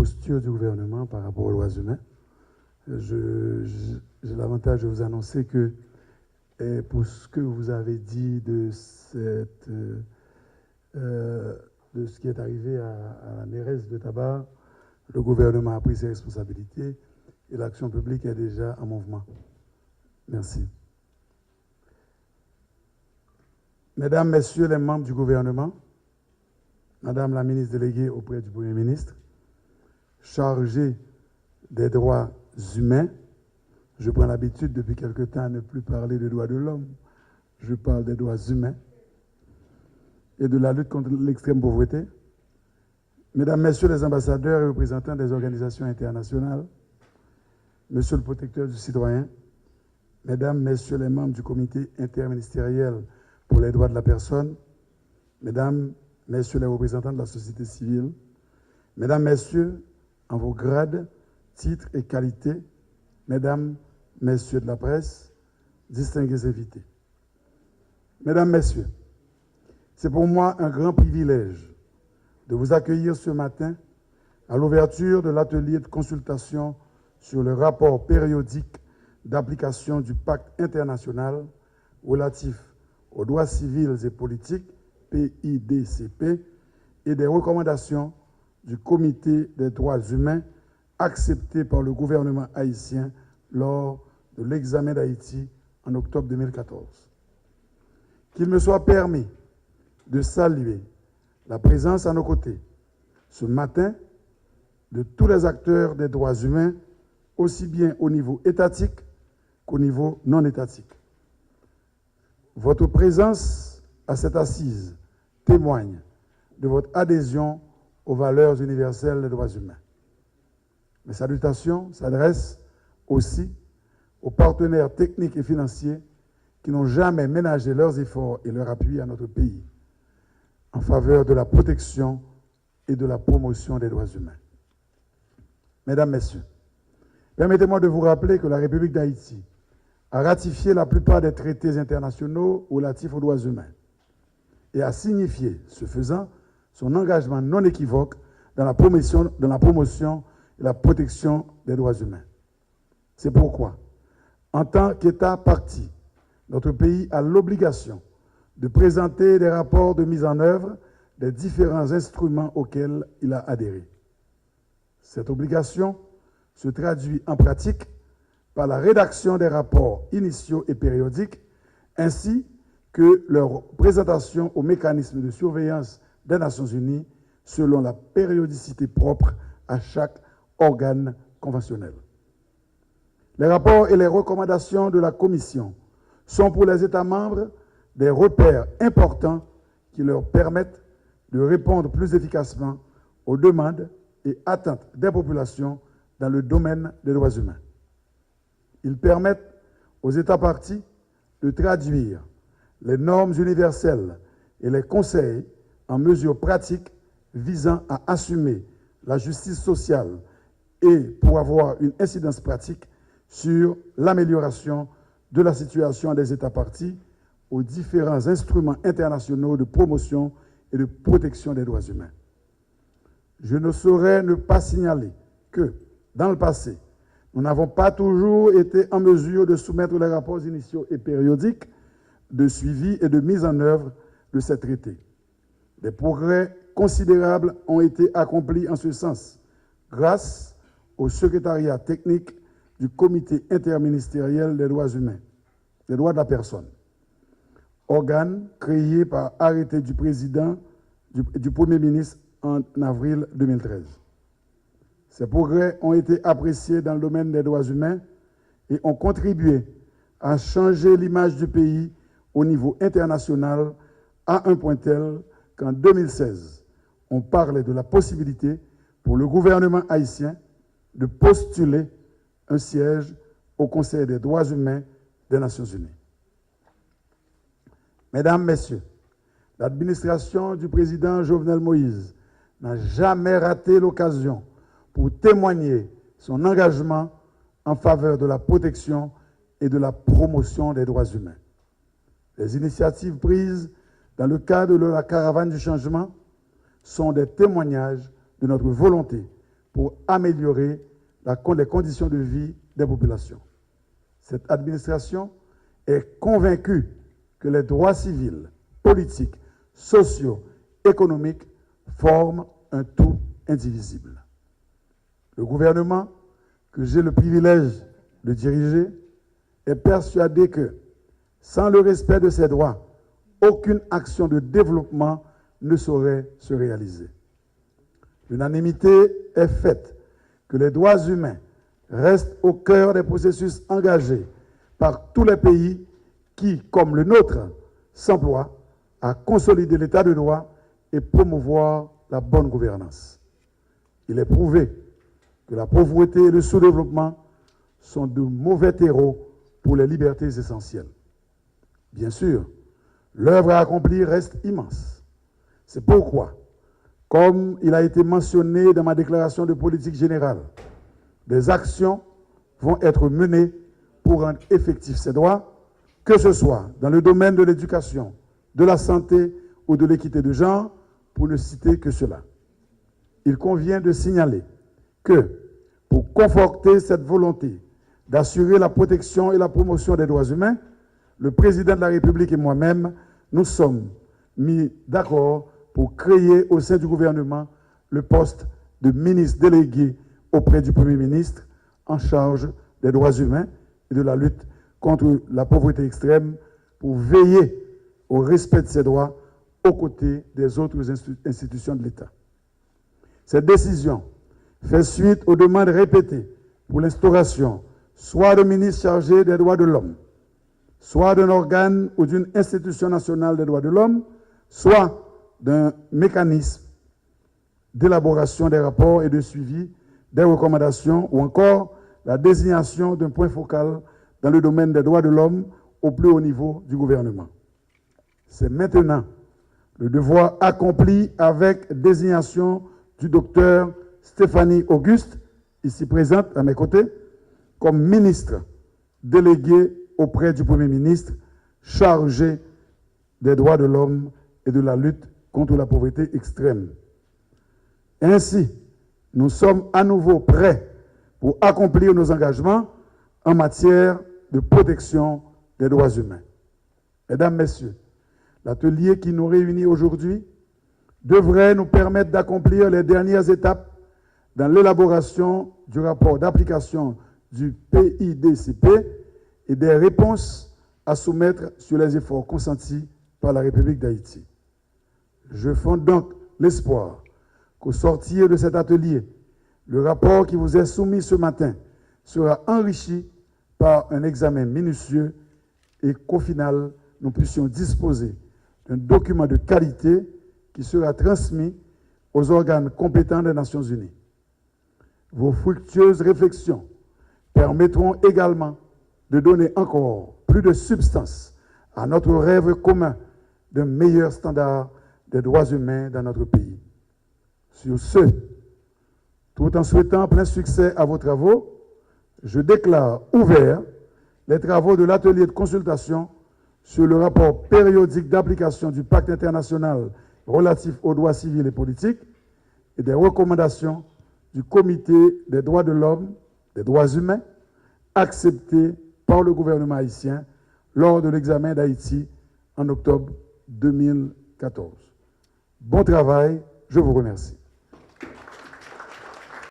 posture du gouvernement par rapport aux droits humains. J'ai l'avantage de vous annoncer que pour ce que vous avez dit de ce qui est arrivé à la mairesse de Tabar, le gouvernement a pris ses responsabilités et l'action publique est déjà en mouvement. Merci. Mesdames, Messieurs les membres du gouvernement, Madame la ministre déléguée auprès du Premier ministre, chargée des droits humains, je prends l'habitude depuis quelque temps à ne plus parler des droits de l'homme, je parle des droits humains et de la lutte contre l'extrême pauvreté. Mesdames, Messieurs les ambassadeurs et représentants des organisations internationales, Monsieur le protecteur du citoyen, Mesdames, Messieurs les membres du comité interministériel pour les droits de la personne, Mesdames, Messieurs les représentants de la société civile, Mesdames, Messieurs, en vos grades, titres et qualités, Mesdames, Messieurs de la presse, distingués invités. Mesdames, Messieurs, c'est pour moi un grand privilège de vous accueillir ce matin à l'ouverture de l'atelier de consultation sur le rapport périodique d'application du pacte international relatif aux droits civils et politiques, PIDCP, et des recommandations du Comité des droits humains acceptées par le gouvernement haïtien lors de l'examen d'Haïti en octobre 2014. Qu'il me soit permis de saluer la présence à nos côtés ce matin de tous les acteurs des droits humains, aussi bien au niveau étatique qu'au niveau non étatique. Votre présence à cette assise témoigne de votre adhésion aux valeurs universelles des droits humains. Mes salutations s'adressent aussi aux partenaires techniques et financiers qui n'ont jamais ménagé leurs efforts et leur appui à notre pays en faveur de la protection et de la promotion des droits humains. Mesdames, Messieurs, permettez-moi de vous rappeler que la République d'Haïti a ratifié la plupart des traités internationaux relatifs aux droits humains et a signifié, ce faisant, son engagement non équivoque dans la promotion et la protection des droits humains. C'est pourquoi, en tant qu'État partie, notre pays a l'obligation de présenter des rapports de mise en œuvre des différents instruments auxquels il a adhéré. Cette obligation se traduit en pratique par la rédaction des rapports initiaux et périodiques, ainsi que leur présentation au mécanisme de surveillance des Nations Unies selon la périodicité propre à chaque organe conventionnel. Les rapports et les recommandations de la Commission sont pour les États membres des repères importants qui leur permettent de répondre plus efficacement aux demandes et attentes des populations dans le domaine des droits humains. Ils permettent aux États parties de traduire les normes universelles et les conseils en mesures pratiques visant à assumer la justice sociale et pour avoir une incidence pratique sur l'amélioration de la situation des États parties aux différents instruments internationaux de promotion et de protection des droits humains. Je ne saurais ne pas signaler que, dans le passé, nous n'avons pas toujours été en mesure de soumettre les rapports initiaux et périodiques de suivi et de mise en œuvre de ces traités. Des progrès considérables ont été accomplis en ce sens grâce au secrétariat technique du Comité interministériel des droits humains, des droits de la personne, organe créé par arrêté du président du Premier ministre en avril 2013. Ces progrès ont été appréciés dans le domaine des droits humains et ont contribué à changer l'image du pays au niveau international à un point tel qu'en 2016, on parlait de la possibilité pour le gouvernement haïtien de postuler un siège au Conseil des droits humains des Nations Unies. Mesdames, Messieurs, l'administration du président Jovenel Moïse n'a jamais raté l'occasion pour témoigner son engagement en faveur de la protection et de la promotion des droits humains. Les initiatives prises dans le cadre de la caravane du changement sont des témoignages de notre volonté pour améliorer les conditions de vie des populations. Cette administration est convaincue que les droits civils, politiques, sociaux, économiques forment un tout indivisible. Le gouvernement que j'ai le privilège de diriger est persuadé que, sans le respect de ces droits, aucune action de développement ne saurait se réaliser. L'unanimité est faite que les droits humains restent au cœur des processus engagés par tous les pays qui, comme le nôtre, s'emploient à consolider l'état de droit et promouvoir la bonne gouvernance. Il est prouvé que la pauvreté et le sous-développement sont de mauvais terreaux pour les libertés essentielles. Bien sûr, l'œuvre à accomplir reste immense. C'est pourquoi, comme il a été mentionné dans ma déclaration de politique générale, des actions vont être menées pour rendre effectifs ces droits, que ce soit dans le domaine de l'éducation, de la santé ou de l'équité de genre, pour ne citer que cela. Il convient de signaler que, pour conforter cette volonté d'assurer la protection et la promotion des droits humains, le président de la République et moi-même, nous sommes mis d'accord pour créer au sein du gouvernement le poste de ministre délégué auprès du Premier ministre en charge des droits humains et de la lutte contre la pauvreté extrême pour veiller au respect de ces droits aux côtés des autres institutions de l'État. Cette décision fait suite aux demandes répétées pour l'instauration soit de ministres chargés des droits de l'homme, soit d'un organe ou d'une institution nationale des droits de l'homme, soit d'un mécanisme d'élaboration des rapports et de suivi des recommandations, ou encore la désignation d'un point focal dans le domaine des droits de l'homme au plus haut niveau du gouvernement. C'est maintenant le devoir accompli avec désignation du docteur Stéphanie Auguste, ici présente à mes côtés, comme ministre délégué auprès du Premier ministre, chargé des droits de l'homme et de la lutte contre la pauvreté extrême. Ainsi, nous sommes à nouveau prêts pour accomplir nos engagements en matière de protection des droits humains. Mesdames, Messieurs, l'atelier qui nous réunit aujourd'hui devrait nous permettre d'accomplir les dernières étapes dans l'élaboration du rapport d'application du PIDCP et des réponses à soumettre sur les efforts consentis par la République d'Haïti. Je fonde donc l'espoir qu'au sortir de cet atelier, le rapport qui vous est soumis ce matin sera enrichi par un examen minutieux et qu'au final, nous puissions disposer d'un document de qualité qui sera transmis aux organes compétents des Nations Unies. Vos fructueuses réflexions permettront également de donner encore plus de substance à notre rêve commun d'un meilleur standard des droits humains dans notre pays. Sur ce, tout en souhaitant plein succès à vos travaux, je déclare ouverts les travaux de l'atelier de consultation sur le rapport périodique d'application du pacte international relatif aux droits civils et politiques et des recommandations du Comité des droits de l'homme, des droits humains, accepté par le gouvernement haïtien lors de l'examen d'Haïti en octobre 2014. Bon travail, je vous remercie.